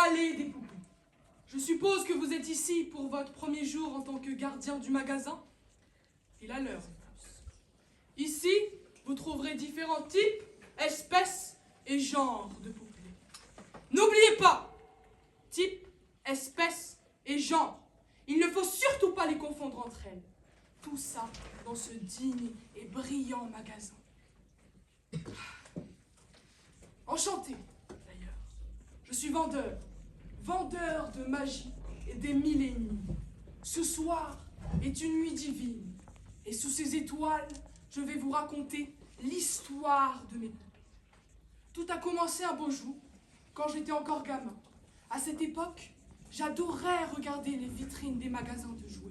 palais des poupées. Je suppose que vous êtes ici pour votre premier jour en tant que gardien du magasin. Et la leur. Ici, vous trouverez différents types, espèces et genres de poupées. N'oubliez pas, type, espèce et genre. Il ne faut surtout pas les confondre entre elles. Tout ça dans ce digne et brillant magasin. Enchanté, d'ailleurs. Je suis vendeur de magie et des millénies. Ce soir est une nuit divine, et sous ces étoiles, je vais vous raconter l'histoire de mes poupées. Tout a commencé un beau jour, quand j'étais encore gamin. À cette époque, j'adorais regarder les vitrines des magasins de jouets.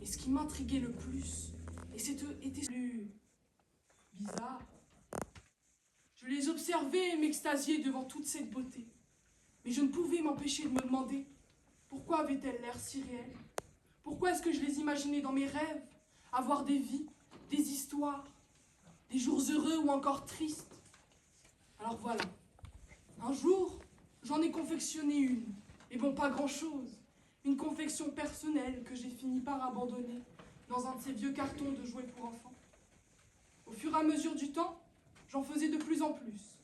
Et ce qui m'intriguait le plus, et c'était plus bizarre, je les observais et m'extasiais devant toute cette beauté. Mais je ne pouvais m'empêcher de me demander pourquoi avaient-elles l'air si réelles? Pourquoi est-ce que je les imaginais dans mes rêves, avoir des vies, des histoires, des jours heureux ou encore tristes? Alors voilà, un jour, j'en ai confectionné une, et bon, pas grand-chose, une confection personnelle que j'ai fini par abandonner dans un de ces vieux cartons de jouets pour enfants. Au fur et à mesure du temps, j'en faisais de plus en plus.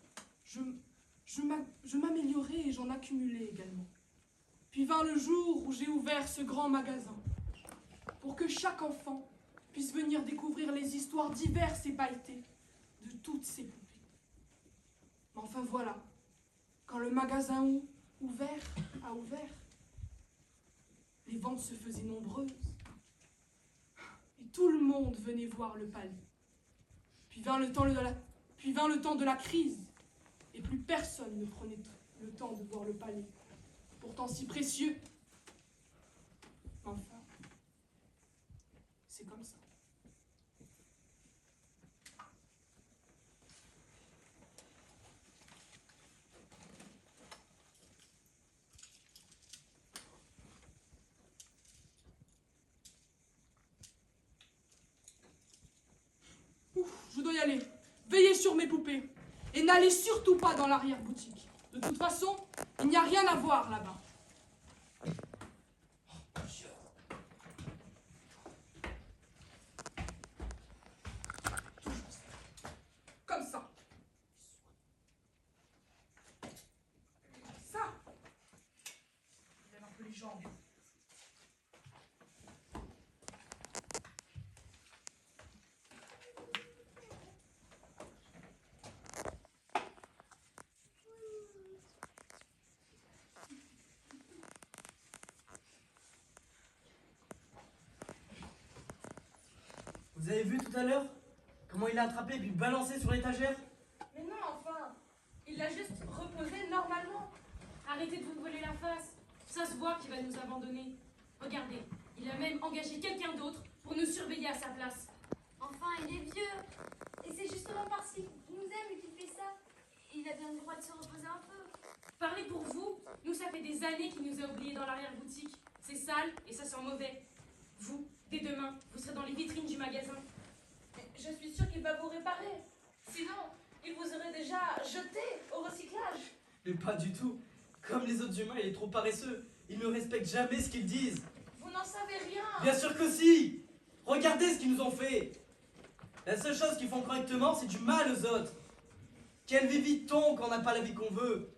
Je m'améliorais et j'en accumulais également. Puis vint le jour où j'ai ouvert ce grand magasin pour que chaque enfant puisse venir découvrir les histoires diverses et pailletées de toutes ces poupées. Mais enfin voilà, quand le magasin a ouvert, les ventes se faisaient nombreuses et tout le monde venait voir le palais. Puis vint le temps de la crise et plus personne ne prenait le temps de voir le palais, pourtant si précieux. Mais enfin, c'est comme ça. Ouf, je dois y aller. Veillez sur mes poupées et n'allez surtout pas dans l'arrière-boutique. De toute façon, il n'y a rien à voir là-bas. Comme ça. Ça. Il lève un peu les jambes. Vous avez vu tout à l'heure comment il l'a attrapé puis balancé sur l'étagère? Mais non, enfin, il l'a juste reposé normalement. Arrêtez de vous voler la face. Ça se voit qu'il va nous abandonner. Regardez, il a même engagé quelqu'un d'autre pour nous surveiller à sa place. Enfin, il est vieux. Et c'est justement parce qu'il nous aime qu'il fait ça. Il a bien le droit de se reposer un peu. Parlez pour vous, nous ça fait des années qu'il nous a oubliés dans l'arrière-boutique. C'est sale et ça sent mauvais. Vous, dès demain, vous serez dans les vitrines du magasin. Mais je suis sûre qu'il va vous réparer. Sinon, il vous aurait déjà jeté au recyclage. Mais pas du tout. Comme les autres humains, il est trop paresseux. Il ne respecte jamais ce qu'ils disent. Vous n'en savez rien. Bien sûr que si. Regardez ce qu'ils nous ont fait. La seule chose qu'ils font correctement, c'est du mal aux autres. Quelle vie vit-on quand on n'a pas la vie qu'on veut?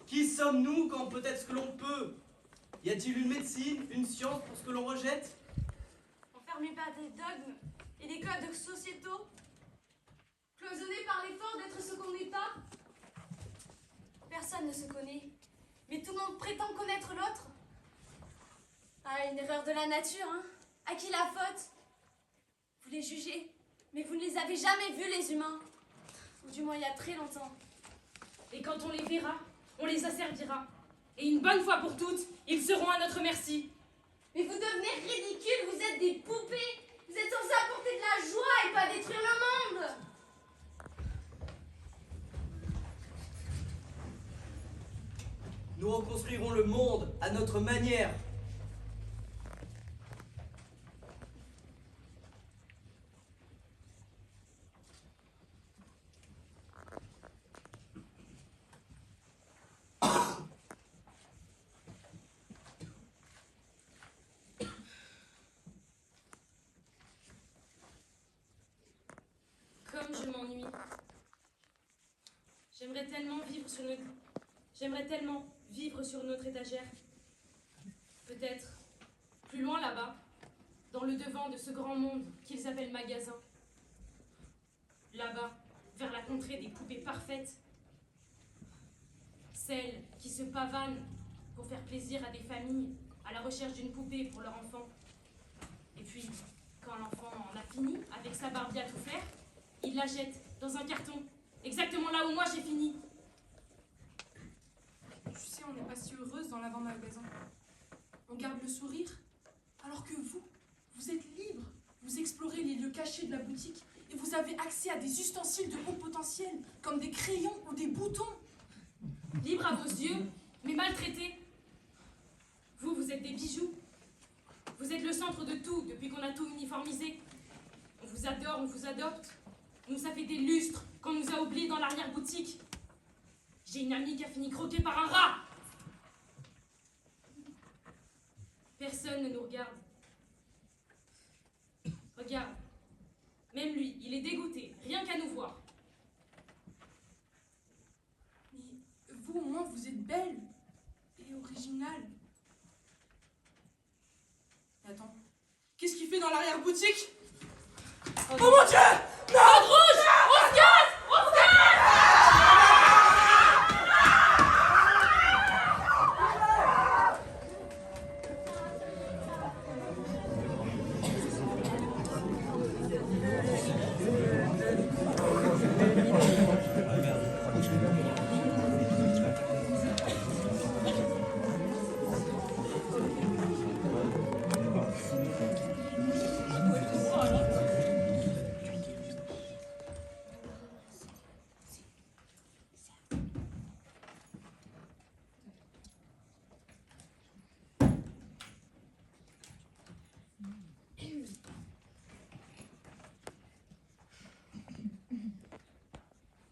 Qui sommes-nous quand on peut être ce que l'on peut? Y a-t-il une médecine, une science pour ce que l'on rejette? Enfermés par des dogmes et des codes sociétaux. Cloisonnés par l'effort d'être ce qu'on n'est pas. Personne ne se connaît, mais tout le monde prétend connaître l'autre. Ah, une erreur de la nature, hein? À qui la faute? Vous les jugez, mais vous ne les avez jamais vus, les humains. Ou du moins il y a très longtemps. Et quand on les verra, on les asservira. Et une bonne fois pour toutes, ils seront à notre merci. Mais vous devenez ridicules, vous êtes des poupées. Vous êtes censés apporter de la joie et pas détruire le monde. Nous reconstruirons le monde à notre manière. comme je m'ennuie. J'aimerais tellement vivre sur notre étagère. Peut-être plus loin là-bas, dans le devant de ce grand monde qu'ils appellent magasin. Là-bas, vers la contrée des poupées parfaites. Celles qui se pavanent pour faire plaisir à des familles à la recherche d'une poupée pour leur enfant. Et puis, quand l'enfant en a fini avec sa Barbie à tout faire, il la jette dans un carton, exactement là où moi j'ai fini. Tu sais, on n'est pas si heureuse dans l'avant-magasin. On garde le sourire, alors que vous êtes libre. Vous explorez les lieux cachés de la boutique et vous avez accès à des ustensiles de haut potentiel, comme des crayons ou des boutons. Libre à vos yeux, mais maltraité. Vous êtes des bijoux. Vous êtes le centre de tout depuis qu'on a tout uniformisé. On vous adore, on vous adopte. Nous, ça fait des lustres qu'on nous a oubliés dans l'arrière-boutique. J'ai une amie qui a fini croquée par un rat. Personne ne nous regarde. Regarde. Même lui, il est dégoûté, rien qu'à nous voir. Mais vous, au moins, vous êtes belle et originale. Mais attends, qu'est-ce qu'il fait dans l'arrière-boutique? Oh mon Dieu! Non! Rouge! On se casse! On se casse!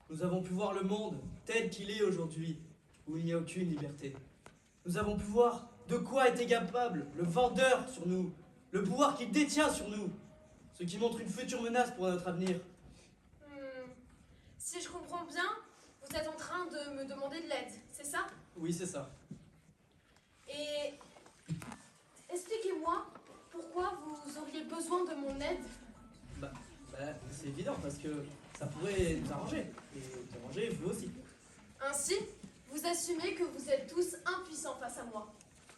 Nous avons pu voir le monde tel qu'il est aujourd'hui, où il n'y a aucune liberté. Nous avons pu voir de quoi était capable le vendeur sur nous, le pouvoir qu'il détient sur nous, ce qui montre une future menace pour notre avenir. Si je comprends bien, vous êtes en train de me demander de l'aide, c'est ça? Oui, c'est ça. Et expliquez-moi pourquoi vous auriez besoin de mon aide. C'est évident, parce que ça pourrait nous arranger, et nous arranger vous aussi. Ainsi, vous assumez que vous êtes tous impuissants face à moi.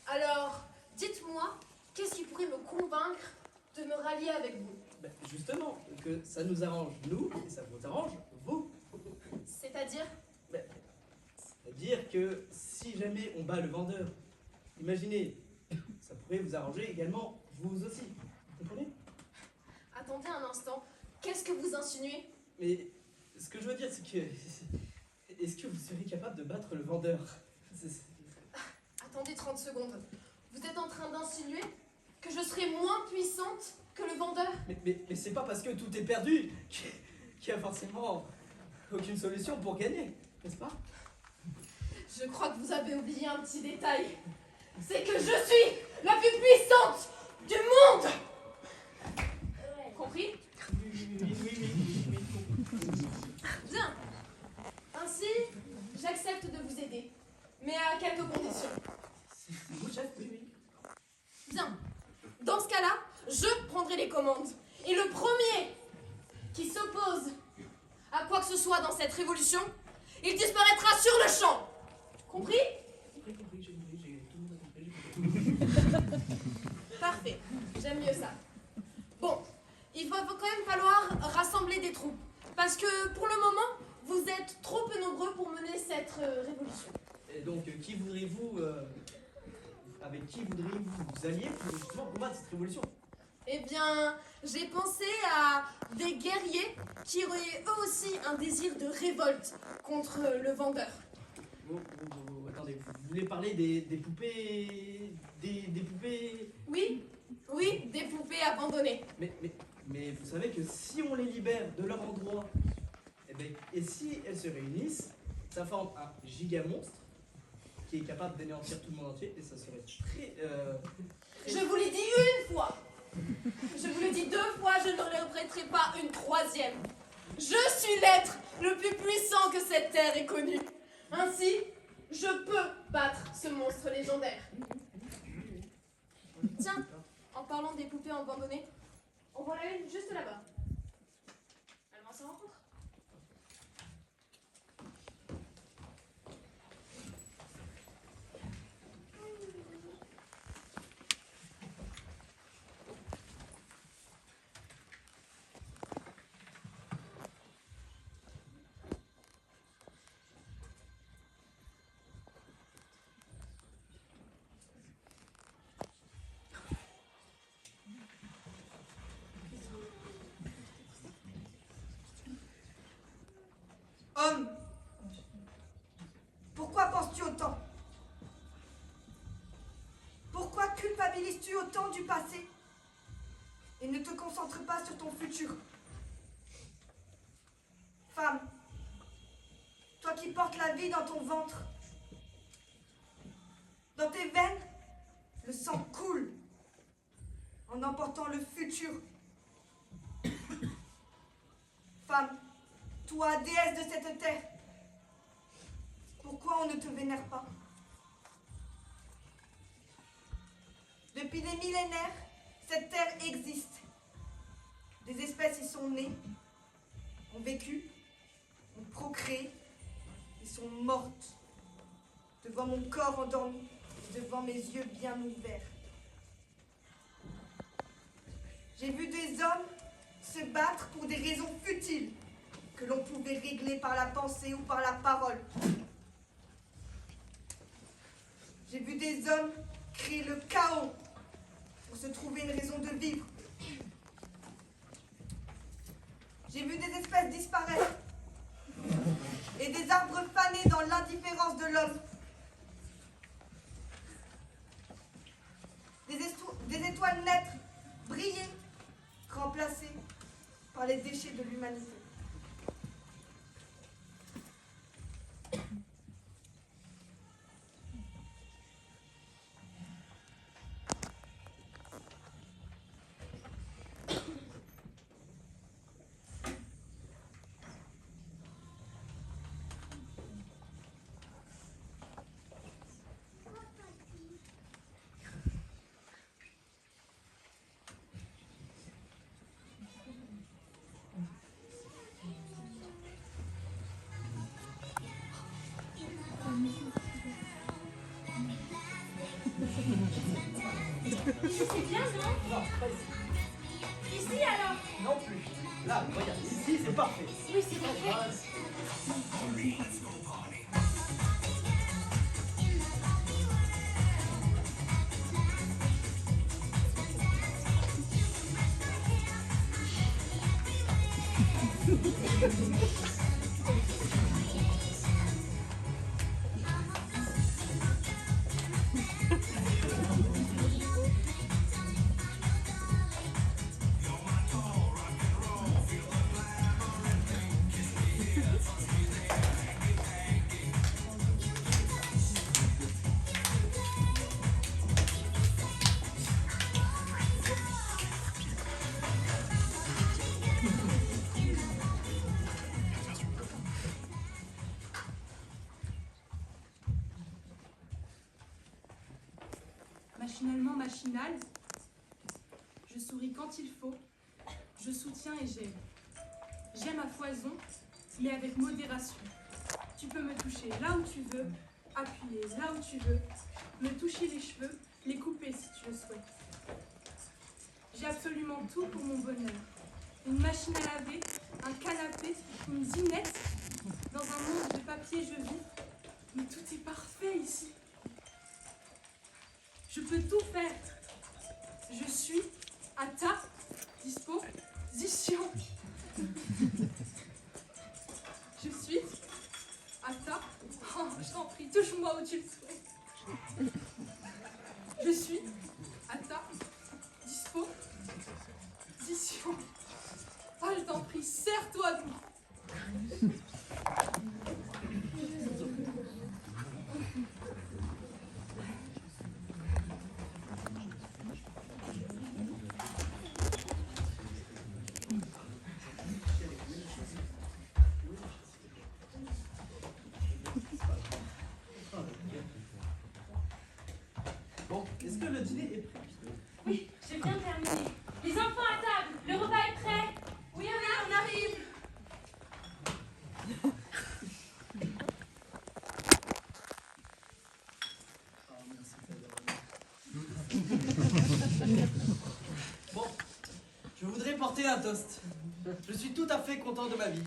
Alors, dites-moi, qu'est-ce qui pourrait me convaincre de me rallier avec vous? Justement, que ça nous arrange nous, et ça vous arrange vous. C'est-à-dire? C'est-à-dire que si jamais on bat le vendeur, imaginez, ça pourrait vous arranger également vous aussi. Vous comprenez? Attendez un instant, qu'est-ce que vous insinuez? Mais ce que je veux dire, c'est que... Est-ce que vous serez capable de battre le vendeur? Attendez 30 secondes. Vous êtes en train d'insinuer que je serai moins puissante que le vendeur? Mais c'est pas parce que tout est perdu qu'il y a forcément aucune solution pour gagner, n'est-ce pas? Je crois que vous avez oublié un petit détail. C'est que je suis la plus puissante du monde! Compris? Oui. Bien. Ainsi, j'accepte de vous aider, mais à quelques conditions. C'est vous, chef? Oui. Bien. Dans ce cas-là, je prendrai les commandes. Et le premier qui s'oppose à quoi que ce soit dans cette révolution, il disparaîtra sur le champ. Compris? Compris, j'ai tout compris. Parfait. J'aime mieux ça. Bon, il va quand même falloir rassembler des troupes. Parce que pour le moment, vous êtes trop peu nombreux pour mener cette révolution. Et donc, qui voudriez-vous... avec qui voudriez-vous vous allier pour justement combattre cette révolution? Eh bien, j'ai pensé à des guerriers qui auraient eux aussi un désir de révolte contre le vendeur. Attendez, vous voulez parler des poupées... Des poupées... Oui, des poupées abandonnées. Mais vous savez que si on les libère de leur endroit, et si elles se réunissent, ça forme un giga monstre qui est capable d'anéantir tout le monde entier, et ça serait très... Je vous l'ai dit une fois. Je vous l'ai dit 2 fois, je ne le répéterai pas une 3e. Je suis l'être le plus puissant que cette terre ait connu. Ainsi, je peux battre ce monstre légendaire. Tiens, en parlant des poupées abandonnées, on voit la une juste là-bas. Allons à sa rencontre. Homme, pourquoi penses-tu autant? Pourquoi culpabilises-tu autant du passé et ne te concentres pas sur ton futur? Femme, toi qui portes la vie dans ton ventre, dans tes veines, le sang coule en emportant le futur. Femme, toi, déesse de cette terre, pourquoi on ne te vénère pas? Depuis des millénaires, cette terre existe. Des espèces y sont nées, ont vécu, ont procréé et sont mortes devant mon corps endormi et devant mes yeux bien ouverts. J'ai vu des hommes se battre pour des raisons futiles que l'on pouvait régler par la pensée ou par la parole. J'ai vu des hommes créer le chaos pour se trouver une raison de vivre. J'ai vu des espèces disparaître et des arbres faner dans l'indifférence de l'homme. Des étoiles naître, briller, remplacées par les déchets de l'humanité. C'est bien, non? Non, pas ici. Ici alors? Non plus. Là, regarde, ici c'est parfait. Oui, c'est parfait. Machinalement machinal, je souris quand il faut, je soutiens et j'aime. J'aime à foison, mais avec modération. Tu peux me toucher là où tu veux, appuyer là où tu veux, me toucher les cheveux, les couper si tu le souhaites. J'ai absolument tout pour mon bonheur. Une machine à laver, un canapé, une dînette. Dans un monde de papier je vis, mais tout est parfait ici. Je peux tout faire. Je suis à ta disposition. Je suis à ta... Oh, je t'en prie, touche-moi où tu le souhaites. Je suis à ta disposition. Oh, je t'en prie, serre-toi de moi. Bon, est-ce que le dîner est prêt? Oui, j'ai bien terminé. Les enfants à table, le repas est prêt. Oui, on arrive. Bon, je voudrais porter un toast. Je suis tout à fait content de ma vie.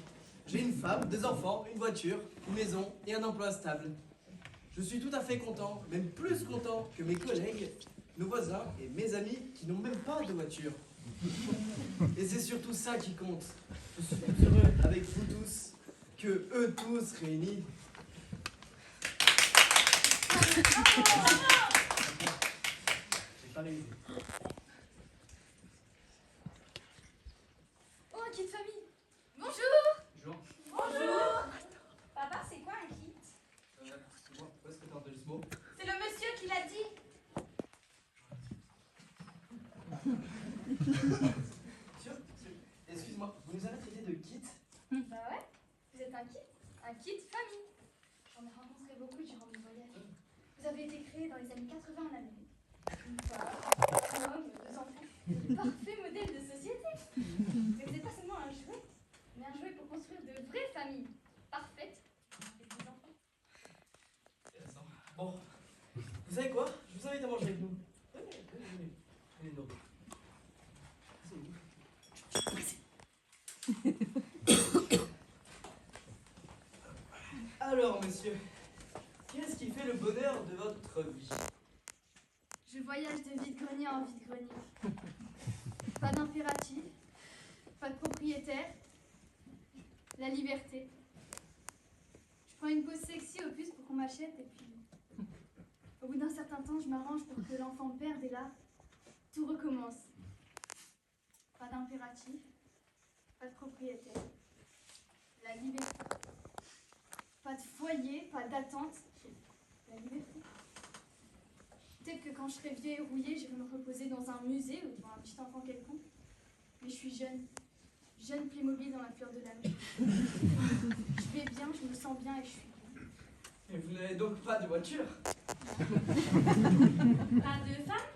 J'ai une femme, des enfants, une voiture, une maison et un emploi stable. Je suis tout à fait content, même plus content que mes collègues, nos voisins et mes amis qui n'ont même pas de voiture. Et c'est surtout ça qui compte. Je suis plus heureux avec vous tous que eux tous réunis. J'ai pas réussi. Oh, kit famille. Bonjour. Bonjour. Bonjour. Papa, c'est quoi un kit? Excuse-moi, où est-ce que t'as entendu ce mot? C'est le monsieur qui l'a dit. Excuse-moi, vous nous avez traité de kit? Bah ouais, vous êtes un kit famille. J'en ai rencontré beaucoup durant mes voyages. Vous avez été créé dans les années 80 en Amérique. Une femme, un homme, 2 enfants. Le parfait modèle de société. Mais vous n'êtes pas seulement un jouet, mais un jouet pour construire de vraies familles. Parfaites. Et des enfants. Intéressant. Bon, vous savez quoi? Je vous invite à manger avec nous. Venez, non. Alors, monsieur, qu'est-ce qui fait le bonheur de votre vie? Je voyage de vide-grenier en vide-grenier. Pas d'impératif, pas de propriétaire, la liberté. Je prends une pause sexy au bus pour qu'on m'achète et puis au bout d'un certain temps, je m'arrange pour que l'enfant me perde et là, tout recommence. Pas d'impératif, pas de propriétaire, la liberté. Pas de foyer, pas d'attente, la liberté. Peut-être que quand je serai vieux et rouillé, j'irai me reposer dans un musée ou devant un petit enfant quelconque. Mais je suis jeune. Jeune Playmobil dans la fleur de l'âge. Je vais bien, je me sens bien et je suis bien. Et vous n'avez donc pas de voiture? Pas de femme?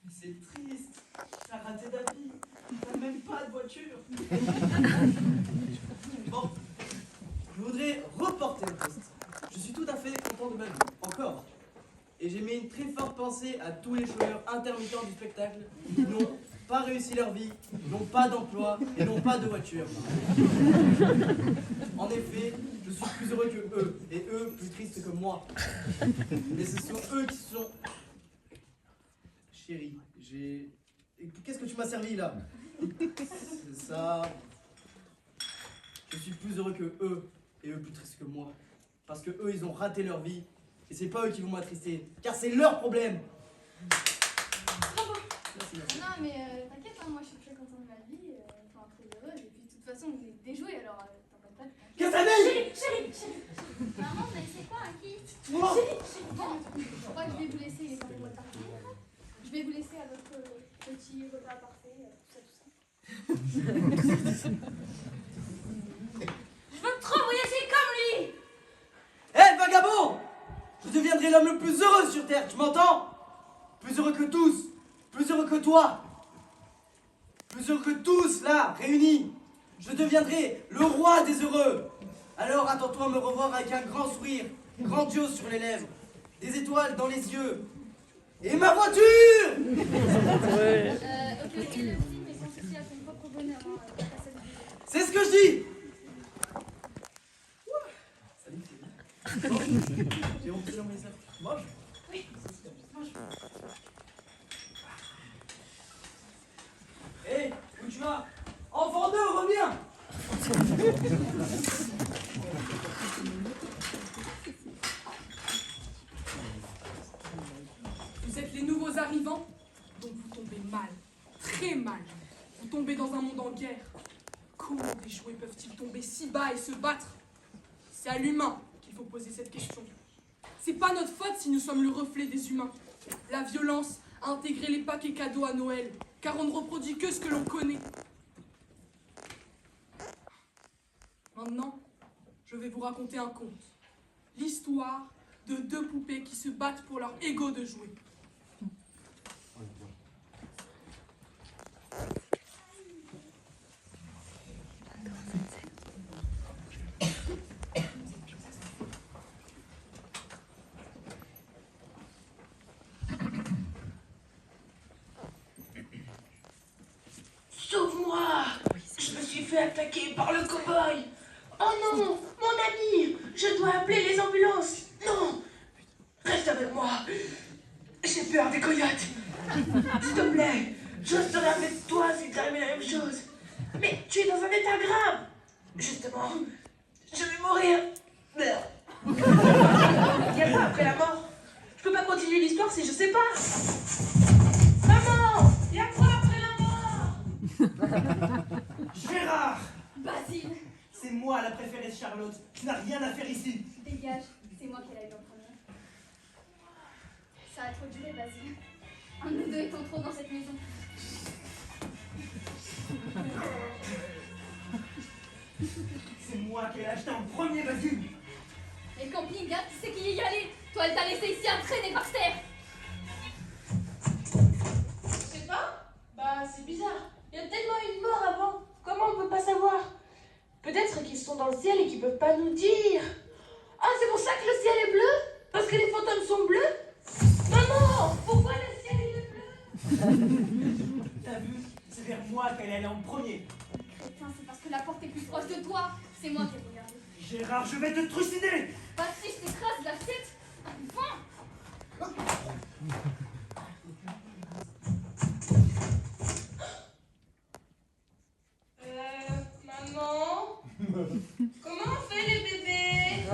Mais c'est triste. T'as raté ta vie. T'as même pas de voiture. Bon, je voudrais reporter le poste. Je suis tout à fait content de ma vie, encore. Et j'ai mis une très forte pensée à tous les joueurs intermittents du spectacle qui n'ont pas réussi leur vie, n'ont pas d'emploi et n'ont pas de voiture. En effet, je suis plus heureux que eux, et eux plus tristes que moi. Mais ce sont eux qui sont... Chérie, j'ai... Qu'est-ce que tu m'as servi là? C'est ça... Je suis plus heureux que eux, et eux plus tristes que moi. Parce que eux, ils ont raté leur vie, et c'est pas eux qui vont m'attrister, car c'est leur problème. Merci. Non mais t'inquiète, hein, moi je suis très contente de ma vie, enfin très heureuse. Et puis de toute façon, vous êtes déjoués alors t'en pas. Casamé! Maman, mais c'est quoi un kit? Moi! Bon, je crois que je vais vous laisser, il est temps pour moi de partir. Je vais vous laisser à votre petit repas parfait, tout ça. Je veux trop voyager comme lui. Hé, vagabond! Je deviendrai l'homme le plus heureux sur Terre, tu m'entends? Plus heureux que tous, plus heureux que toi, plus heureux que tous, là, réunis. Je deviendrai le roi des heureux. Alors attends-toi à me revoir avec un grand sourire, grandiose sur les lèvres, des étoiles dans les yeux. Et ma voiture! Ok, le film est consacré à son propre bonheur, hein, pas à cette vie. C'est ce que je dis! Salut, bon, j'ai rempli dans mes œufs. Mange? Oui, mange. Hé, où tu vas? Enfant d'eux, reviens! Vous êtes les nouveaux arrivants, donc vous tombez mal, très mal. Vous tombez dans un monde en guerre. Comment des jouets peuvent-ils tomber si bas et se battre? C'est à l'humain qu'il faut poser cette question. C'est pas notre faute si nous sommes le reflet des humains. La violence a intégré les paquets cadeaux à Noël, car on ne reproduit que ce que l'on connaît. Maintenant, je vais vous raconter un conte. L'histoire de 2 poupées bébés qui se battent pour leur ego de jouer. Sauve-moi! Je me suis fait attaquer par le cow-boy! Oh non! Mon ami! Je dois appeler les ambulances! Non! Reste avec moi! J'ai peur des coyotes! S'il te plaît! Je serai avec toi si t'arrive la même chose! Mais tu es dans un état grave! Justement, je vais mourir! Y'a pas après la mort? Je peux pas continuer l'histoire si je sais pas! Maman! Y'a quoi après la mort? Gérard! Basile, C'est moi la préférée de Charlotte. Tu n'as rien à faire ici. dégage, c'est moi qui l'ai eu en premier. Ça a trop duré, Basile. Un de nous deux étant trop dans cette maison. C'est moi qui ai acheté en premier, Basile. Et le camping-gars, tu sais qui y est allé. Toi, elle t'a laissé ici à traîner par terre. Je sais pas? Bah, c'est bizarre. Il y a tellement eu de morts avant. Comment on peut pas savoir? Peut-être qu'ils sont dans le ciel et qu'ils peuvent pas nous dire. Ah, c'est pour ça que le ciel est bleu? Parce que les fantômes sont bleus? Maman, pourquoi le ciel est bleu? T'as vu? C'est vers moi qu'elle est allée en premier. Crétin, c'est parce que la porte est plus proche de toi. C'est moi qui ai regardé. Gérard, je vais te trucider. Pas si je t'écrase la tête. Enfin. Maman? Comment on fait les bébés?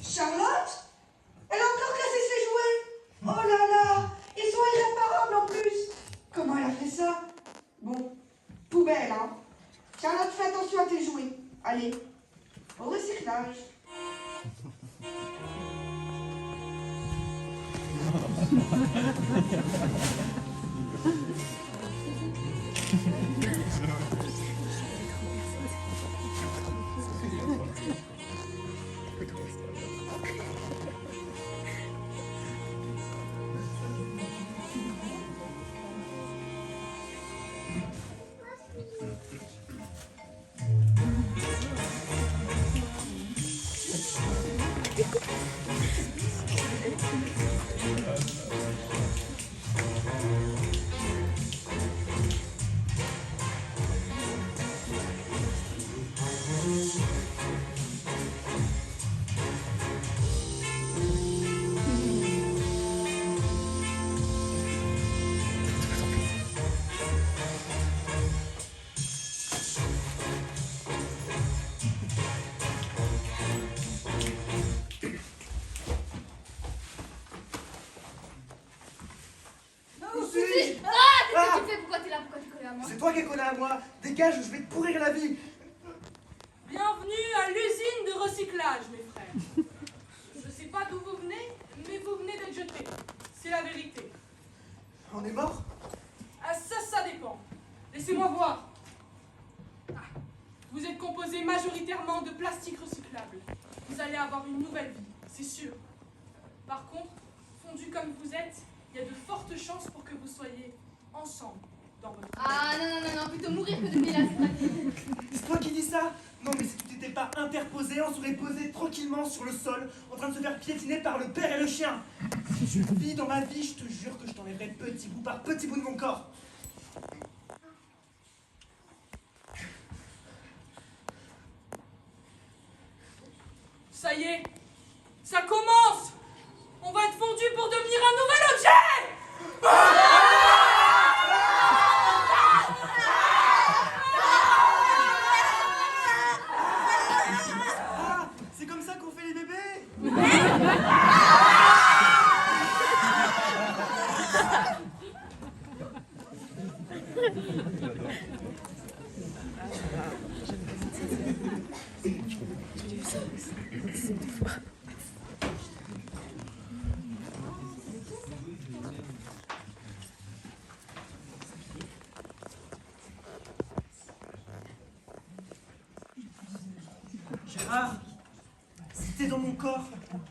Charlotte? Elle a encore cassé ses jouets. Oh là là, ils sont irréparables en plus. Comment elle a fait ça? Bon, poubelle, hein. Charlotte, fais attention à tes jouets. Allez, au recyclage. C'est toi qui es collé à moi. Dégage, je vais te pourrir la vie. Bienvenue à l'usine de recyclage, mes frères. Je sais pas d'où vous venez, mais vous venez d'être jetés. C'est la vérité. On est mort? Ah, ça dépend. Laissez-moi voir. Ah, vous êtes composé majoritairement de plastique recyclable. Vous allez avoir une nouvelle vie, c'est sûr. Par contre, fondu comme vous êtes, il y a de fortes chances pour que vous soyez ensemble dans votre vie. Ah non, plutôt mourir que de venir là, c'est pas bien. C'est toi qui dis ça? Non, mais si tu t'étais pas interposé, on serait posé tranquillement sur le sol, en train de se faire piétiner par le père et le chien. Si je vis dans ma vie, je te jure que je t'enlèverai petit bout par petit bout de mon corps. Ça y est, ça commence. On va être fondu pour devenir un nouvel objet. Ah, c'est comme ça qu'on fait les bébés? Ah, si t'es dans mon corps,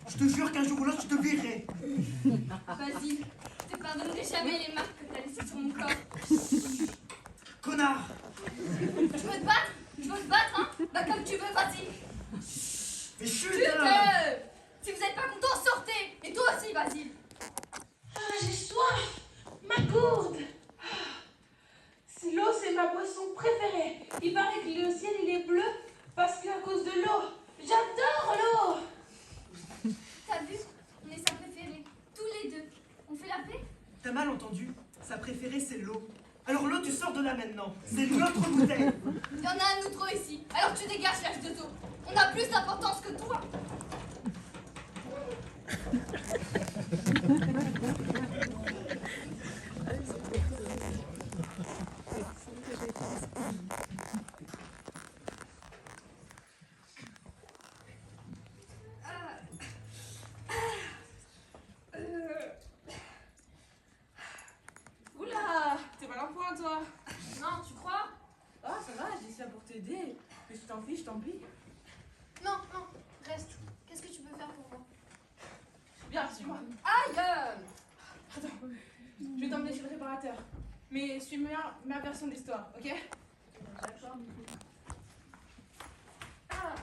je te jure qu'un jour ou l'autre, je te verrai. Vas-y, je te pardonnerai jamais les marques que t'as laissées sur mon corps. Connard! Tu veux te battre? Je veux te battre, hein? Bah comme tu veux, vas-y. Mais chut! Chut! Si vous êtes pas content, sortez! Et toi aussi, Basile! Ah, j'ai soif. Ma gourde. L'eau, c'est ma boisson préférée. Il paraît que le ciel, il est bleu parce qu'à cause de l'eau. J'adore l'eau. T'as vu? On est sa préférée. Tous les deux. On fait la paix? T'as mal entendu? Sa préférée, c'est l'eau. Alors l'eau, tu sors de là maintenant. C'est notre bouteille. Il y en a un ou trop ici. Alors tu dégages, l'âge de taux. On a plus d'importance que toi. Oula, t'es mal en point, toi. Non, tu crois? Ah, ça va, je dis ça pour t'aider. Mais si tu t'en fiches, tant pis. Non, non, reste. Qu'est-ce que tu peux faire pour moi? Bien, suis-moi. Aïe! Attends, je vais t'emmener chez le réparateur. Mais suis ma version de l'histoire, ok? D'accord. Ah.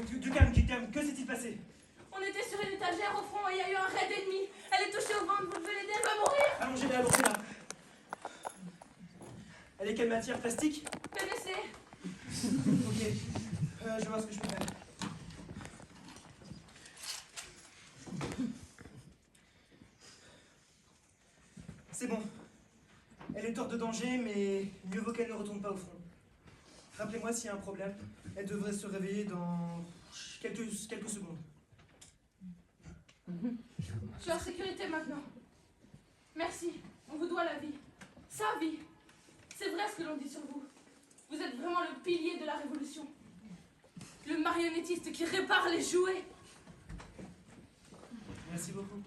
Du calme, que s'est-il passé? On était sur une étagère au front et il y a eu un raid ennemi. Elle est touchée au ventre, vous devez l'aider, elle va mourir. Allongez-la, allongez-la. Elle est quelle matière? Plastique? PVC. Ok, je vais voir ce que je peux faire. C'est bon. Elle est hors de danger, mais mieux vaut qu'elle ne retourne pas au front. Rappelez-moi s'il y a un problème. Elle devrait se réveiller dans quelques secondes. Je suis en sécurité maintenant. Merci, on vous doit la vie. Sa vie. C'est vrai ce que l'on dit sur vous. Vous êtes vraiment le pilier de la révolution. Le marionnettiste qui répare les jouets. Merci beaucoup.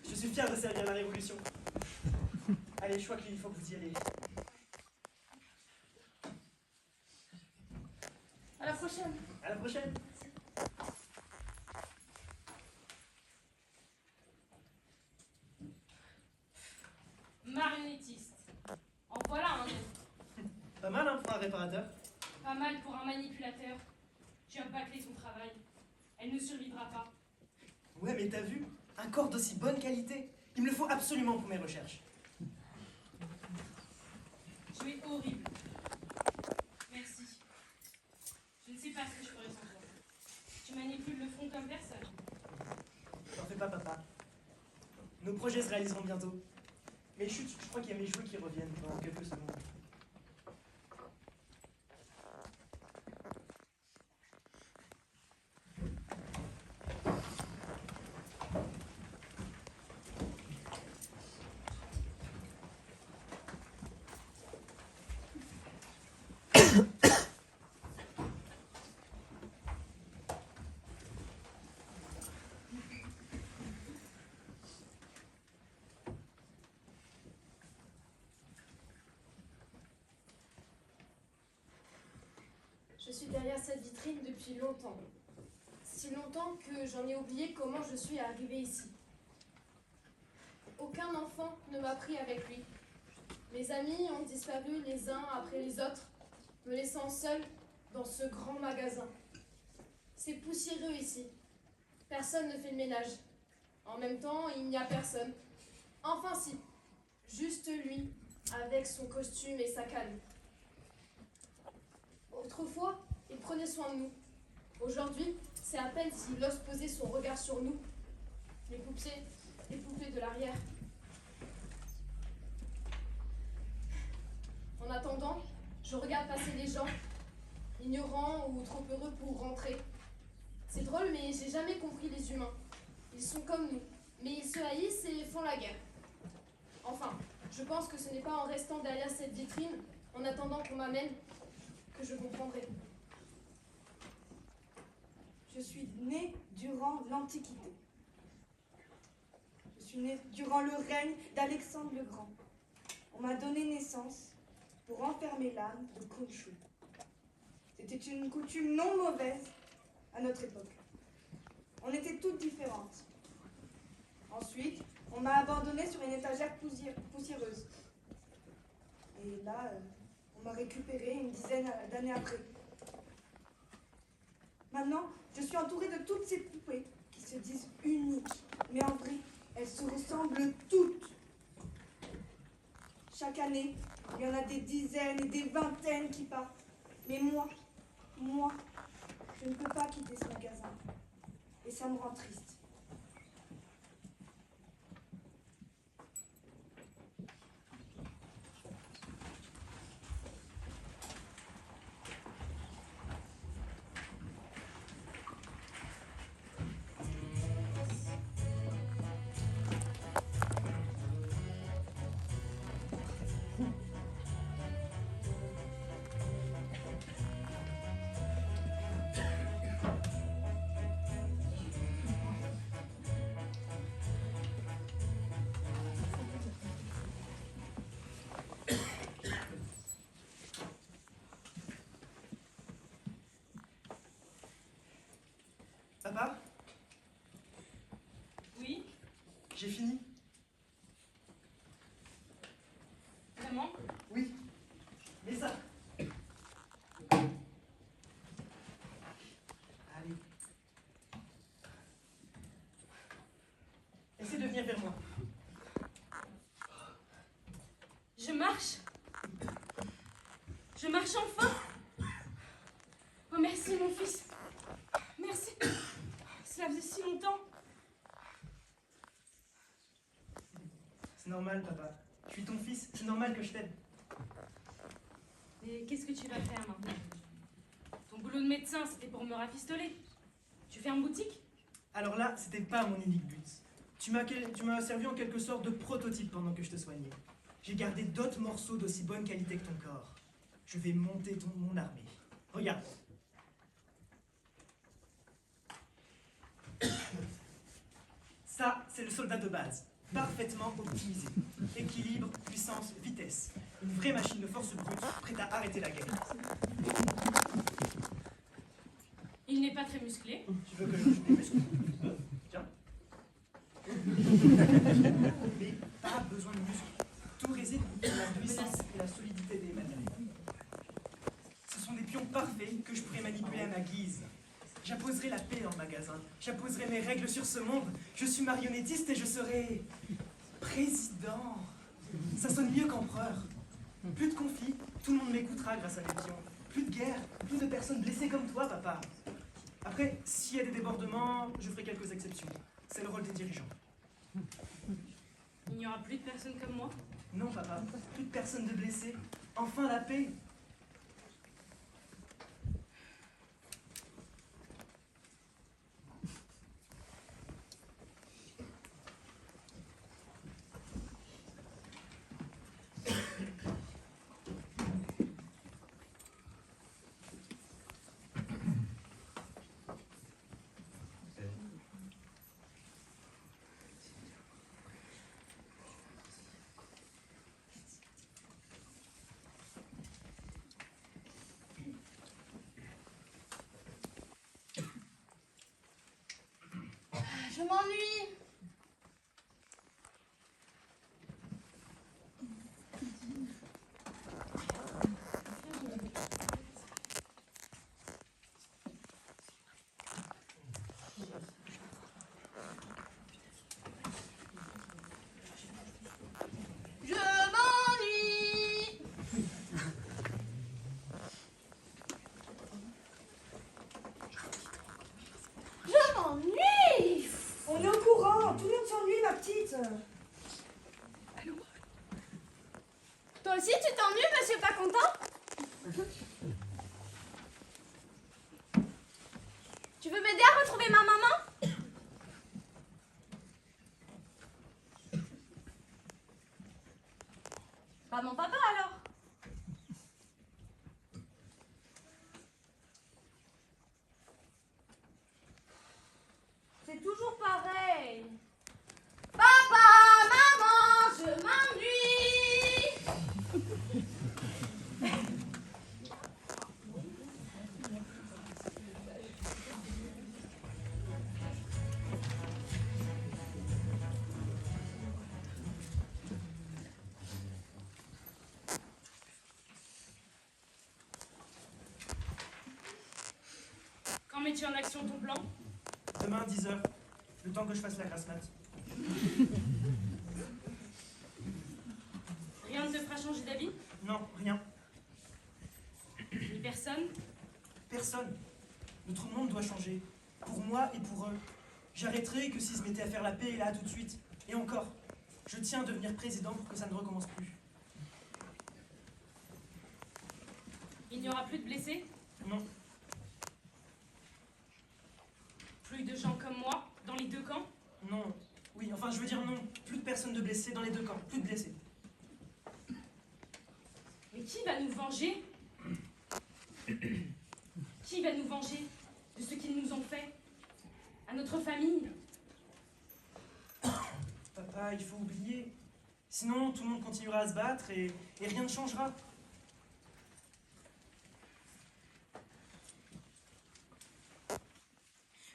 Je suis fier de servir la révolution. Allez, je crois qu'il faut que vous y allez. À la prochaine. À la prochaine. Marionnettiste. En voilà un autre. Pas mal, hein, pour un réparateur. Pas mal pour un manipulateur. Tu as bâclé son travail. Elle ne survivra pas. Ouais, mais t'as vu? Un corps d'aussi bonne qualité. Il me le faut absolument pour mes recherches. Tu es horrible. Merci. Je ne sais pas ce que je ferais sans toi. Tu manipules le front comme personne. T'en fais pas, papa. Nos projets se réaliseront bientôt. Mais chut, je crois qu'il y a mes jouets qui reviennent dans quelques secondes. Je suis derrière cette vitrine depuis longtemps. Si longtemps que j'en ai oublié comment je suis arrivée ici. Aucun enfant ne m'a pris avec lui. Mes amis ont disparu les uns après les autres, me laissant seule dans ce grand magasin. C'est poussiéreux ici. Personne ne fait le ménage. En même temps, il n'y a personne. Enfin si, juste lui, avec son costume et sa canne. Autrefois, il prenait soin de nous. Aujourd'hui, c'est à peine s'il ose poser son regard sur nous. Les poupées de l'arrière. En attendant, je regarde passer les gens, ignorants ou trop heureux pour rentrer. C'est drôle, mais j'ai jamais compris les humains. Ils sont comme nous, mais ils se haïssent et font la guerre. Enfin, je pense que ce n'est pas en restant derrière cette vitrine, en attendant qu'on m'amène, que je comprendrai. Je suis née durant l'Antiquité. Je suis née durant le règne d'Alexandre le Grand. On m'a donné naissance pour enfermer l'âme de Khonshu. C'était une coutume non mauvaise à notre époque. On était toutes différentes. Ensuite, on m'a abandonnée sur une étagère poussiéreuse. Et là, on m'a récupérée une dizaine d'années après. Maintenant, je suis entourée de toutes ces poupées qui se disent uniques. Mais en vrai, elles se ressemblent toutes. Chaque année, il y en a des dizaines et des vingtaines qui partent. Mais moi, je ne peux pas quitter ce magasin. Et ça me rend triste. Papa, Oui, j'ai fini. vraiment? Oui, mais ça. Allez. Essaie de venir vers moi. Je marche. Je marche enfin. Oh, merci, mon fils. Merci. Cela faisait si longtemps. C'est normal, papa. Je suis ton fils, c'est normal que je t'aime. Mais qu'est-ce que tu vas faire maintenant? Ton boulot de médecin, c'était pour me rafistoler. Tu fermes boutique? Alors là, c'était pas mon unique but. Tu m'as servi en quelque sorte de prototype pendant que je te soignais. J'ai gardé d'autres morceaux d'aussi bonne qualité que ton corps. Je vais monter mon armée. Regarde. Ça, c'est le soldat de base. Parfaitement optimisé. Équilibre, puissance, vitesse. Une vraie machine de force brute, prête à arrêter la guerre. Il n'est pas très musclé. Tu veux que je joue des muscles? Tiens. Mais pas besoin de muscles. Tout réside dans la puissance et la solidité des matériaux. Ce sont des pions parfaits que je pourrais manipuler à ma guise. J'apposerai la paix dans le magasin. J'apposerai mes règles sur ce monde. Je suis marionnettiste et je serai président. Ça sonne mieux qu'empereur. Plus de conflits, tout le monde m'écoutera grâce à mes pions. Plus de guerre, plus de personnes blessées comme toi, papa. Après, s'il y a des débordements, je ferai quelques exceptions. C'est le rôle des dirigeants. Il n'y aura plus de personnes comme moi. Non, papa, plus de personnes de blessés. Enfin la paix. Je m'ennuie. Je m'ennuie. Je m'ennuie. On est au courant, tout le monde s'ennuie, ma petite. Toi aussi, tu t'ennuies, monsieur pas content? Tu veux m'aider à retrouver ma maman? Pas mon papa alors? C'est toujours pareil. Papa, maman, je m'ennuie. Quand mets-tu en action ton plan? Demain, 10h, le temps que je fasse la grasse mat. Rien ne te fera changer d'avis? Non, rien. Ni personne? Personne. Notre monde doit changer. Pour moi et pour eux. J'arrêterai que s'ils se mettaient à faire la paix là tout de suite. Et encore, je tiens à devenir président pour que ça ne recommence plus. Il n'y aura plus de blessés? Non. Plus de gens comme moi dans les deux camps? Non. Oui, enfin je veux dire non. Plus de personnes de blessés dans les deux camps. Plus de blessés. Mais qui va nous venger? Qui va nous venger de ce qu'ils nous ont fait? À notre famille? Papa, il faut oublier. Sinon, tout le monde continuera à se battre et rien ne changera.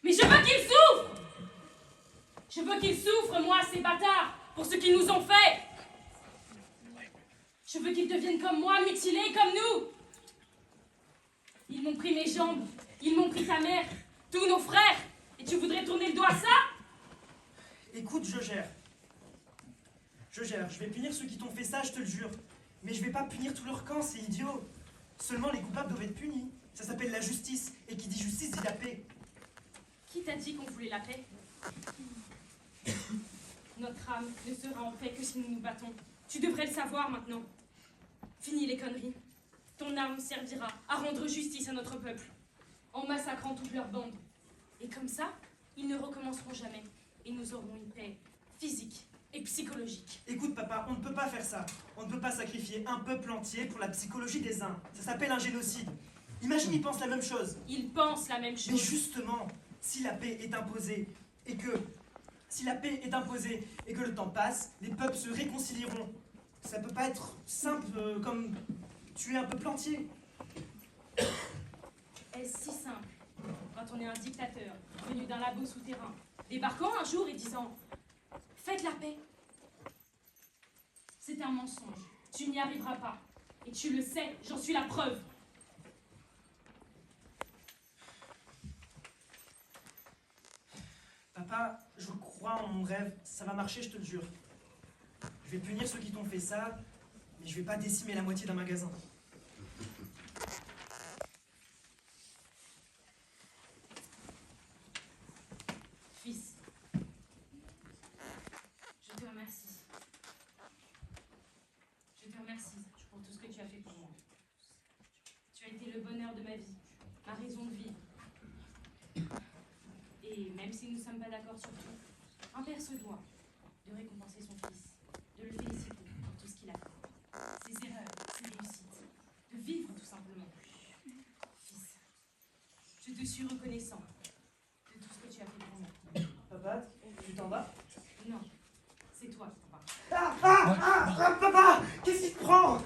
Mais je veux qu'ils souffrent! Je veux qu'ils souffrent, moi, ces bâtards, pour ce qu'ils nous ont fait! Je veux qu'ils deviennent comme moi, mutilés comme nous! Ils m'ont pris mes jambes, ils m'ont pris ta mère, tous nos frères, et tu voudrais tourner le doigt à ça? Écoute, je gère. Je gère. Je vais punir ceux qui t'ont fait ça, je te le jure. Mais je vais pas punir tout leur camp, c'est idiot. Seulement les coupables doivent être punis. Ça s'appelle la justice. Et qui dit justice dit la paix. Qui t'a dit qu'on voulait la paix? Notre âme ne sera en paix que si nous nous battons. Tu devrais le savoir maintenant. Fini les conneries. Ton arme servira à rendre justice à notre peuple, en massacrant toutes leurs bandes. Et comme ça, ils ne recommenceront jamais. Et nous aurons une paix physique et psychologique. Écoute, papa, on ne peut pas faire ça. On ne peut pas sacrifier un peuple entier pour la psychologie des uns. Ça s'appelle un génocide. Imagine, ils pensent la même chose. Ils pensent la même Mais chose. justement, si la paix est imposée et que... Si la paix est imposée et que le temps passe, les peuples se réconcilieront. Ça peut pas être simple comme tuer un peuple entier. Est-ce si simple quand on est un dictateur venu d'un labo souterrain, débarquant un jour et disant « Faites la paix ». C'est un mensonge. Tu n'y arriveras pas. Et tu le sais, j'en suis la preuve. Papa, je crois en mon rêve. Ça va marcher, je te le jure. Je vais punir ceux qui t'ont fait ça, mais je vais pas décimer la moitié d'un magasin. Fils, je te remercie. Je te remercie pour tout ce que tu as fait pour moi. Tu as été le bonheur de ma vie, ma raison de vivre. Et même si nous ne sommes pas d'accord sur tout, un père se doit de récompenser son fils, de le féliciter pour tout ce qu'il a fait, ses erreurs, ses réussites, de vivre tout simplement. Fils, je te suis reconnaissant de tout ce que tu as fait pour moi. Papa, tu t'en vas? Non, c'est toi qui t'en vas. Papa, qu'est-ce qui te prend?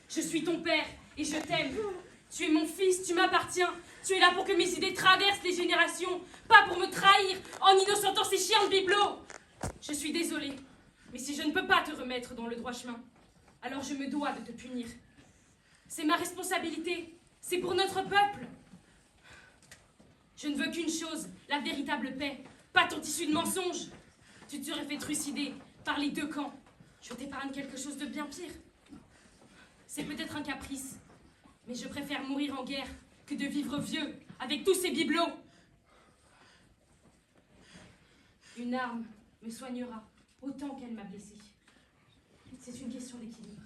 Je suis ton père et je t'aime. Tu es mon fils, tu m'appartiens. Tu es là pour que mes idées traversent les générations, pas pour me trahir en innocentant ces chiens de bibelots. Je suis désolée, mais si je ne peux pas te remettre dans le droit chemin, alors je me dois de te punir. C'est ma responsabilité, c'est pour notre peuple. Je ne veux qu'une chose, la véritable paix, pas ton tissu de mensonges. Tu te serais fait trucider par les deux camps. Je t'épargne quelque chose de bien pire. C'est peut-être un caprice, mais je préfère mourir en guerre que de vivre vieux avec tous ces bibelots. Une arme me soignera autant qu'elle m'a blessée. C'est une question d'équilibre.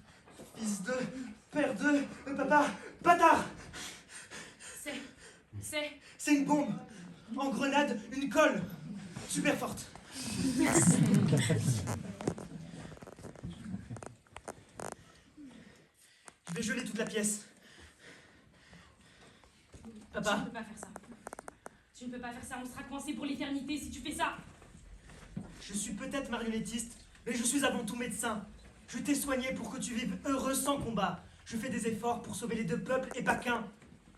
Fils de, père de, papa, bâtard! C'est une bombe! En grenade, une colle! Super forte! Je vais geler toute la pièce. Tu ne Papa, peux pas faire ça. Tu ne peux pas faire ça, on sera coincé pour l'éternité si tu fais ça. je suis peut-être marionnettiste, mais je suis avant tout médecin. Je t'ai soigné pour que tu vives heureux sans combat. Je fais des efforts pour sauver les deux peuples et Baquin.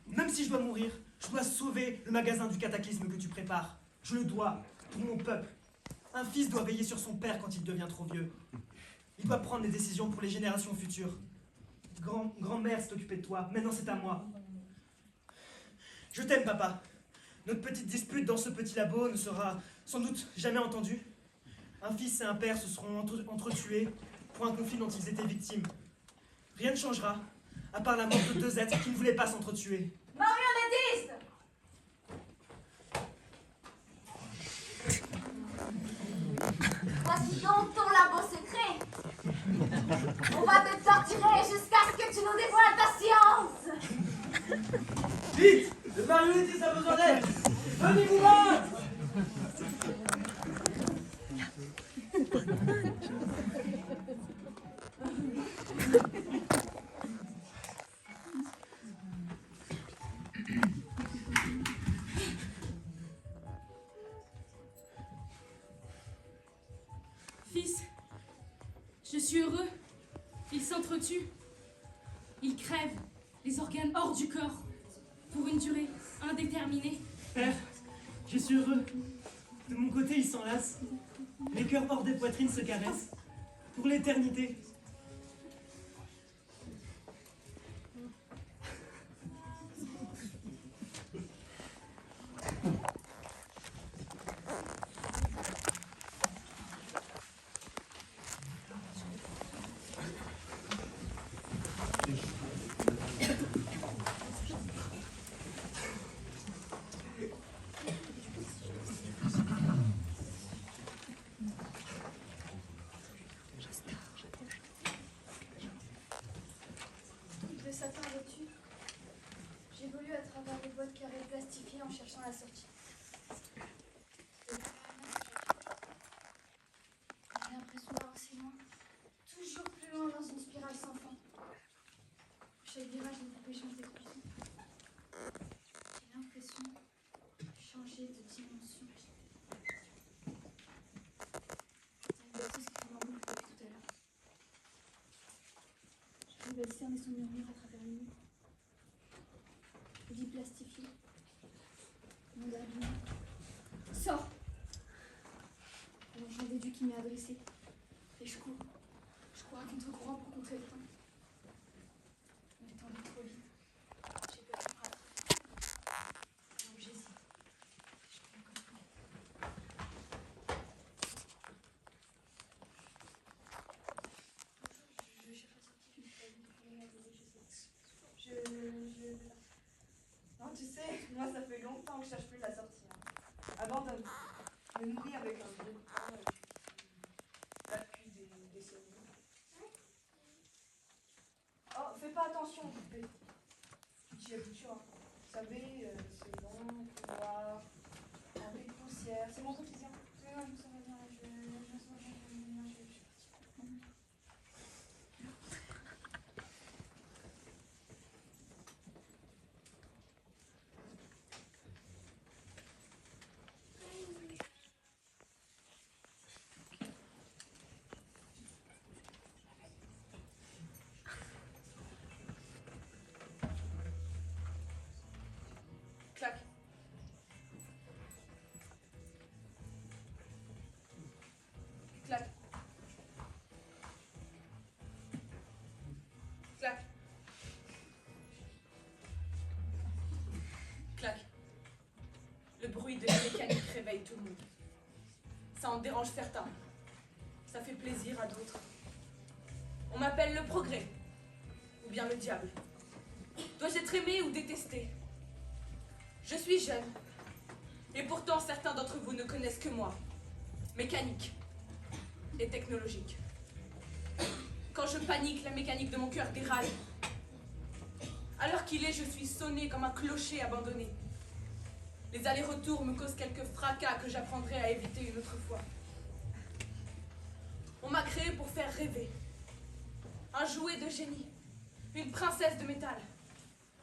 Même si je dois mourir, je dois sauver le magasin du cataclysme que tu prépares. Je le dois, pour mon peuple. Un fils doit veiller sur son père quand il devient trop vieux. Il doit prendre des décisions pour les générations futures. Grand-mère s'est occupée de toi, maintenant c'est à moi. Je t'aime, papa. Notre petite dispute dans ce petit labo ne sera sans doute jamais entendue. Un fils et un père se seront entretués pour un conflit dont ils étaient victimes. Rien ne changera, à part la mort de deux êtres qui ne voulaient pas s'entretuer. Marionnettiste! Voici donc ton labo secret. On va te torturer jusqu'à ce que tu nous dévoiles ta science. Vite! Le marionnettiste a besoin d'aide! Venez vous battre! Fils, je suis heureux. Il s'entretue. Il crève, les organes hors du corps, pour une durée indéterminée. Père, je suis heureux. De mon côté, ils s'enlacent. Les cœurs hors des poitrines se caressent. Pour l'éternité. De satin vêtu, j'évolue à travers les boîtes carrées plastifiées en cherchant la sortie. J'ai l'impression d'avancer loin, toujours plus loin dans une spirale sans fin. Chaque virage me coupe échange d'expulsion. J'ai l'impression de changer de dimension. C'est une chose qui tourne en boucle depuis tout à l'heure. Je vais cerner son murmure à travers les murs. Vie plastifiée. Monde abîmé. Sors! Alors j'en déduis qui m'est adressé. Et je cours. Je cours à contre-courant pour contrer le temps. Mais le temps va trop vite. J'ai peur de me rattraper. Alors j'hésite. Je cours comme ça. Je cherche la sortie du problème. Non, tu sais, moi ça fait longtemps que je cherche plus la sortie. Abandonne. Je me nourris avec un gros pain l'appui des souvenirs. Oh, fais pas attention, tu t'y habitueras. Vous savez, c'est long, couloir, un peu de poussière. C'est mon quotidien. Ça va bien, je suis partie. ça en dérange certains. Ça fait plaisir à d'autres. On m'appelle le progrès, ou bien le diable. Dois-je être aimé ou détesté? Je suis jeune, et pourtant certains d'entre vous ne connaissent que moi, mécanique et technologique. Quand je panique, la mécanique de mon cœur déraille. À l'heure qu'il est, je suis sonnée comme un clocher abandonné. Les allers-retours me causent quelques fracas que j'apprendrai à éviter une autre fois. On m'a créé pour faire rêver. Un jouet de génie, une princesse de métal.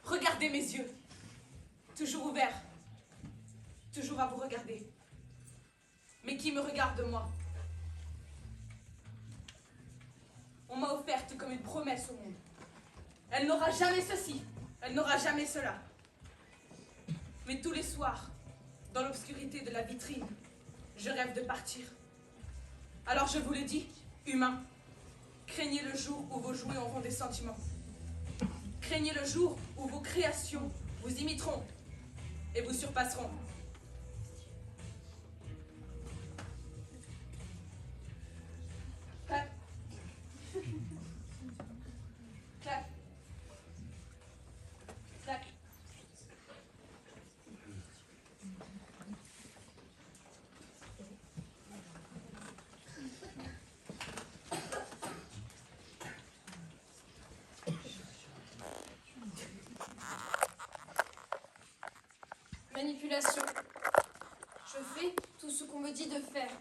Regardez mes yeux, toujours ouverts, toujours à vous regarder. Mais qui me regarde moi? On m'a offerte comme une promesse au monde. Elle n'aura jamais ceci, elle n'aura jamais cela. Mais tous les soirs, dans l'obscurité de la vitrine, je rêve de partir. Alors je vous le dis, humains, craignez le jour où vos jouets auront des sentiments. Craignez le jour où vos créations vous imiteront et vous surpasseront. Clap. Clap. Clap. Manipulation. Je fais tout ce qu'on me dit de faire.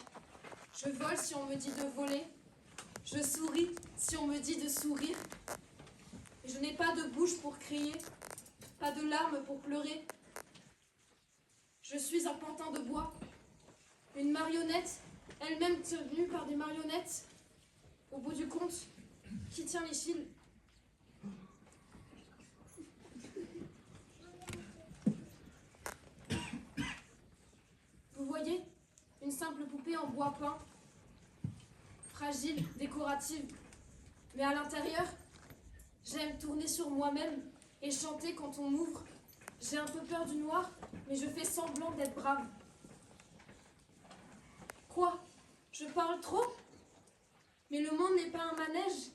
Je vole si on me dit de voler. Je souris si on me dit de sourire. Et je n'ai pas de bouche pour crier, pas de larmes pour pleurer. Je suis un pantin de bois, une marionnette, elle-même tenue par des marionnettes. Au bout du compte, qui tient les fils? Vous voyez, une simple poupée en bois peint, fragile, décorative. Mais à l'intérieur, j'aime tourner sur moi-même et chanter quand on m'ouvre. J'ai un peu peur du noir, mais je fais semblant d'être brave. Quoi? Je parle trop? Mais le monde n'est pas un manège.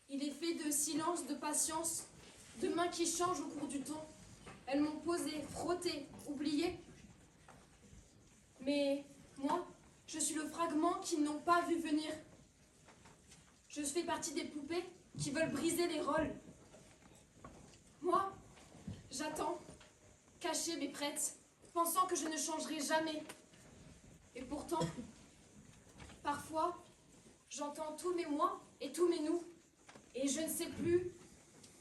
Il est fait de silence, de patience, de mains qui changent au cours du temps. Elles m'ont posé, frotté, oublié. Mais moi, je suis le fragment qu'ils n'ont pas vu venir. Je fais partie des poupées qui veulent briser les rôles. Moi, j'attends, cachée mais prête, pensant que je ne changerai jamais. Et pourtant, parfois, j'entends tous mes moi et tous mes nous, et je ne sais plus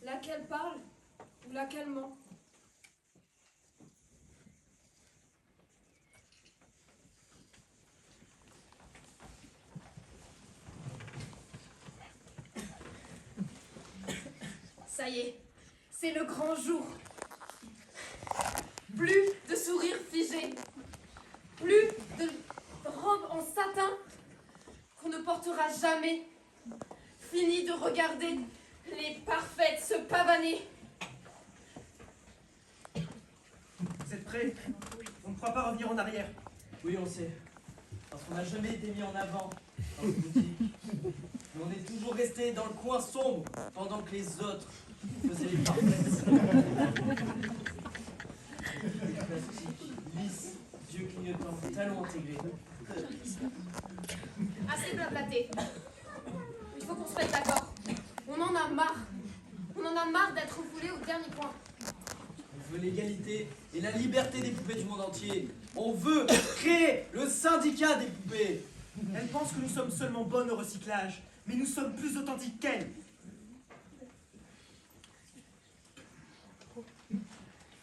laquelle parle ou laquelle ment. Ça y est, c'est le grand jour. Plus de sourires figés, plus de robes en satin qu'on ne portera jamais. Fini de regarder les parfaites se pavaner. Vous êtes prêts? On ne croit pas revenir en arrière. Oui, on sait. Parce qu'on n'a jamais été mis en avant dans ce boutique. Mais on est toujours resté dans le coin sombre pendant que les autres faisaient les parfaites. Plastique, lisse, yeux clignotants, talons intégrés. Assez blablaté. Il faut qu'on se mette d'accord. On en a marre. On en a marre d'être foulés au dernier coin. On veut l'égalité et la liberté des poupées du monde entier. On veut créer le syndicat des poupées. Elle pense que nous sommes seulement bonnes au recyclage, mais nous sommes plus authentiques qu'elle.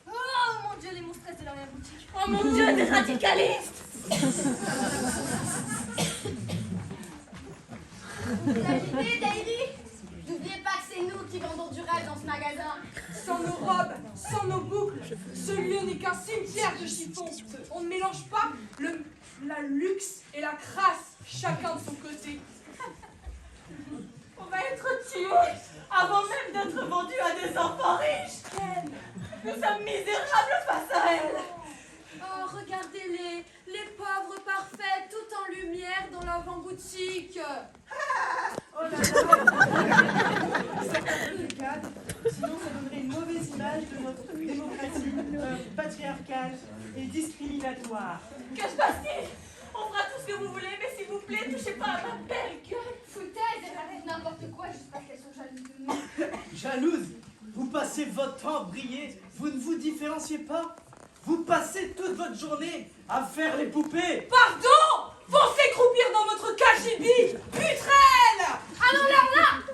Oh mon Dieu, les monstresses de l'arrière-boutique. Oh mon Dieu, des radicalistes! Vous agitez, Daily? N'oubliez pas que c'est nous qui vendons du rêve dans ce magasin. Sans nos robes, sans nos boucles, ce lieu n'est qu'un cimetière de chiffons. On ne mélange pas la luxe et la crasse, chacun de son côté. On va être tués avant même d'être vendus à des enfants riches. Nous sommes misérables face à elles. Oh, regardez-les, les pauvres parfaits, tout en boutique. Oh là là. C'est un peu le cadre, sinon ça donnerait une mauvaise image de notre démocratie patriarcale et discriminatoire. Que se passe-t-il? On fera tout ce que vous voulez, mais s'il vous plaît, touchez pas à ma belle gueule. Foutaise, elles rêvent n'importe quoi juste parce qu'elles sont jalouses de nous. Jalouse, vous passez votre temps à briller, vous ne vous différenciez pas. Vous passez toute votre journée à faire les poupées. Pardon! Foncez croupir dans votre cagibi! Putrelle! Alors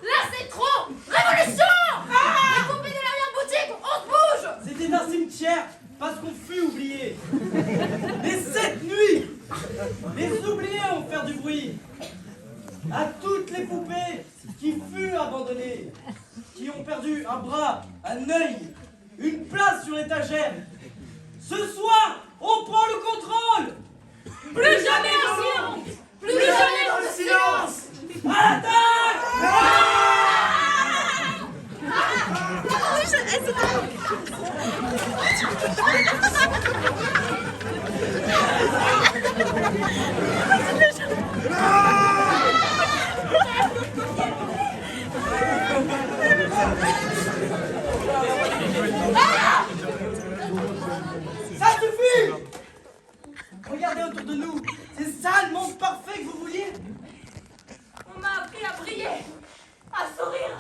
là, c'est trop! Révolution! Les poupées de l'arrière-boutique, on se bouge! C'était un cimetière parce qu'on fut oubliés. Mais cette nuit, les oubliés vont faire du bruit. À toutes les poupées qui furent abandonnées, qui ont perdu un bras, un œil, une place sur l'étagère. Ce soir, on prend le contrôle. Plus jamais un silence! Plus jamais dans le silence. À l'attaque! Ça suffit! Regardez autour de nous. C'est ça le monde parfait que vous vouliez? On m'a appris à briller, à sourire,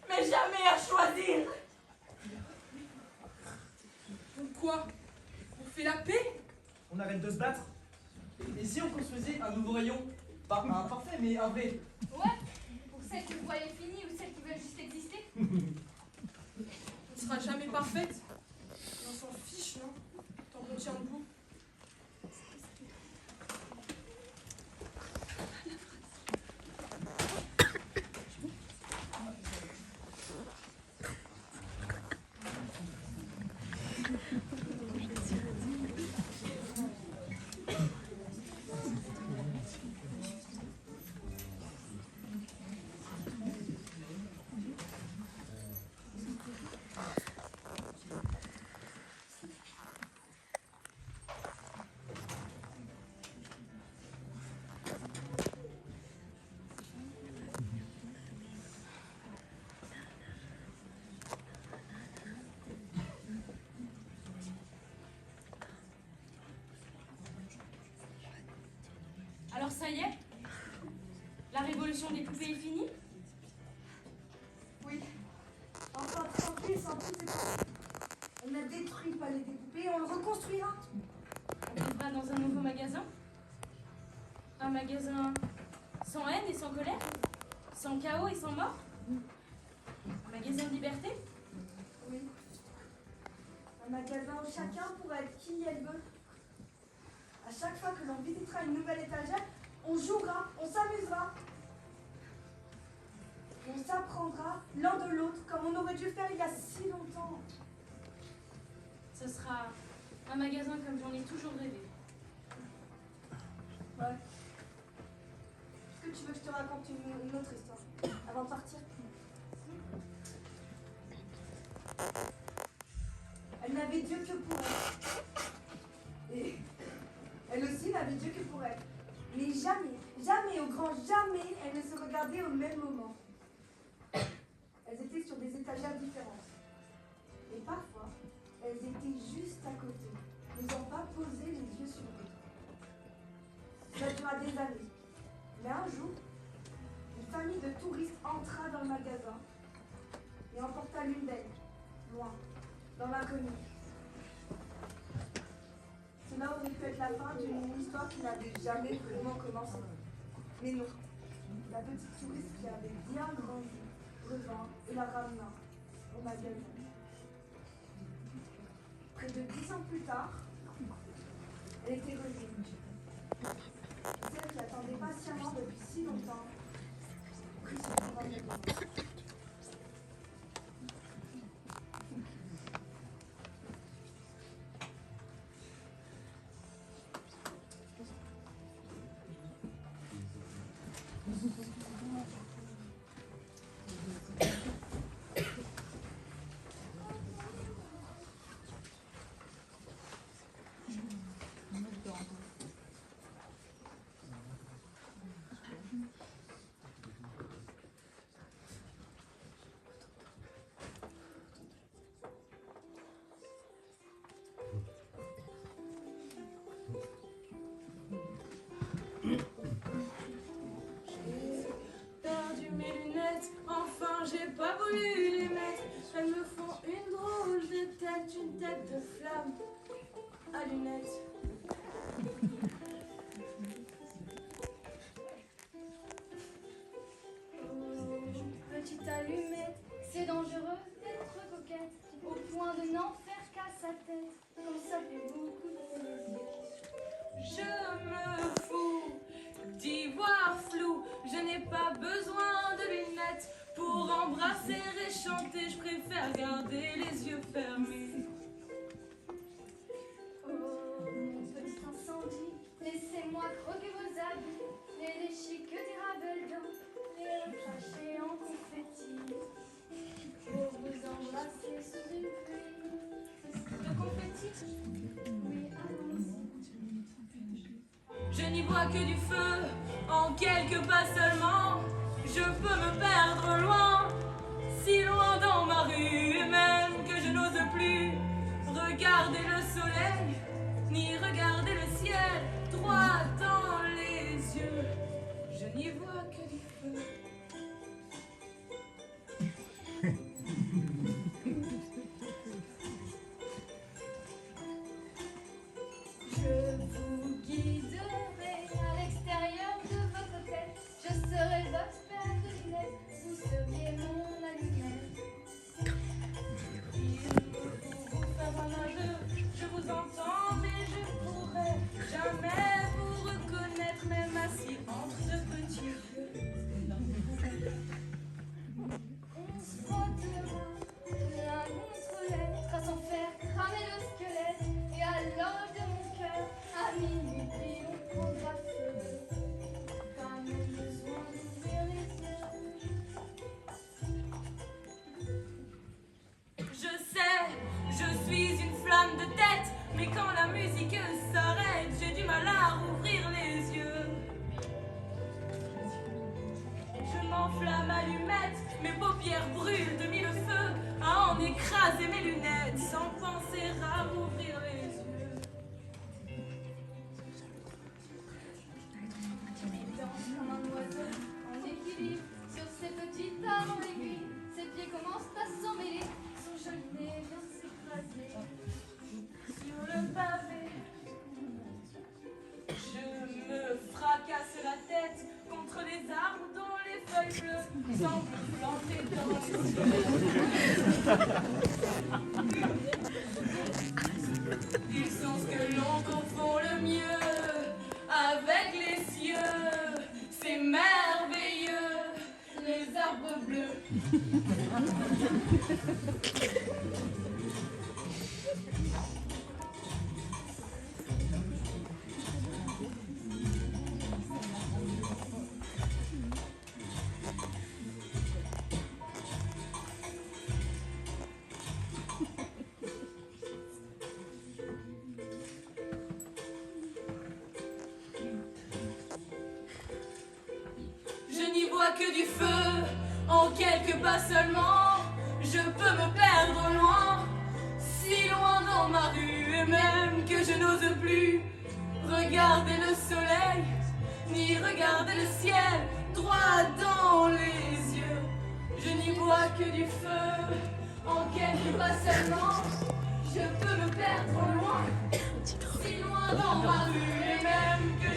mais jamais à choisir. Pourquoi? On fait la paix? On arrête de se battre? Et si on construisait un nouveau rayon? Pas un parfait, mais un vrai. Ouais, pour celles qui vous voyaient finies ou celles qui veulent juste exister. On sera jamais parfaite. On s'en fiche, non? Tant qu'on tient debout. Alors ça y est? La révolution des poupées est finie? Oui. Enfin, tranquille, sans tout c'est on a détruit le palais des poupées, on le reconstruira. On vivra dans un nouveau magasin? Un magasin sans haine et sans colère? Sans chaos et sans mort? Un magasin de liberté? Oui. Un magasin où chacun pourra être qui elle veut. À chaque fois que l'on visitera une nouvelle étagère, on jouera, on s'amusera. On s'apprendra l'un de l'autre comme on aurait dû faire il y a si longtemps. Ce sera un magasin comme j'en ai toujours rêvé. Ouais. Est-ce que tu veux que je te raconte une autre histoire avant de partir? Elle n'avait Dieu que pour elle. Et elle aussi n'avait Dieu que pour elle. Mais jamais, jamais, au grand jamais, elles ne se regardaient au même moment. Elles étaient sur des étagères différentes. Et parfois, elles étaient juste à côté, n'osant pas poser les yeux sur l'autre. Ça dura des années. Mais un jour, une famille de touristes entra dans le magasin et emporta l'une d'elles, loin, dans l'inconnu. Cela aurait pu être la fin d'une histoire qui n'avait jamais vraiment commencé. Mais non, la petite touriste qui avait bien grandi revint et la ramena au magasin. Près de 10 ans plus tard, elle était revenue. Celle qui attendait patiemment depuis si longtemps prit son rendez-vous. Perdu mes lunettes, enfin j'ai pas voulu les mettre. Elles me font une drôle de tête, une tête de flamme à lunettes. Petite allumette, c'est dangereux d'être coquette, au point de n'en faire qu'à sa tête, comme ça fait beaucoup de plaisir. Je me fous d'y voir flou, je n'ai pas besoin de lunettes pour embrasser et chanter, je préfère garder les yeux fermés. Oh, mon petit incendie, laissez-moi croquer vos habits, les déchiqueter dedans, les recracher en confetti, pour vous embrasser sous une pluie de confetti. Oui, allons-y. Je n'y vois que du feu, en quelques pas seulement, je peux me perdre loin, si loin dans ma rue, et même que je n'ose plus regarder le soleil, ni regarder le ciel, droit dans les yeux, je n'y vois que du feu. Je vous guiderai à l'extérieur de votre tête. Je serai votre paire de lunettes. Vous seriez mon allumette. Il me faut vous faire un aveu, je vous entends mais je pourrais jamais vous reconnaître, même assis entre deux petits yeux. On se frottera l'un contre l'autre à s'en faire cramer le squelette. Et à l'heure de mon cœur, à minuit, puis on prendra feu. Pas même besoin d'ouvrir les yeux. Je sais, je suis une flamme de tête, mais quand la musique s'arrête, j'ai du mal à rouvrir les yeux. Je m'enflamme allumette, mes paupières brûlent de mille feux, à en écraser mes lunettes, sans penser à rouvrir les yeux. Il danse comme un oiseau en équilibre sur ses petites armes en aiguille. Ses pieds commencent à s'emmêler, son joli nez vient s'écraser Sur le pavé, je me fracasse la tête contre les arbres dont les feuilles bleues semblent planter dans les cieux. Ils sont ce que l'on confond le mieux avec les cieux. C'est merveilleux, les arbres bleus. Je n'y vois que du feu, en quelques pas seulement, je peux me perdre loin, si loin dans ma rue, et même que je n'ose plus regarder le soleil, ni regarder le ciel, droit dans les yeux. Je n'y vois que du feu, en quelques pas seulement, je peux me perdre loin, si loin dans ma rue, et même que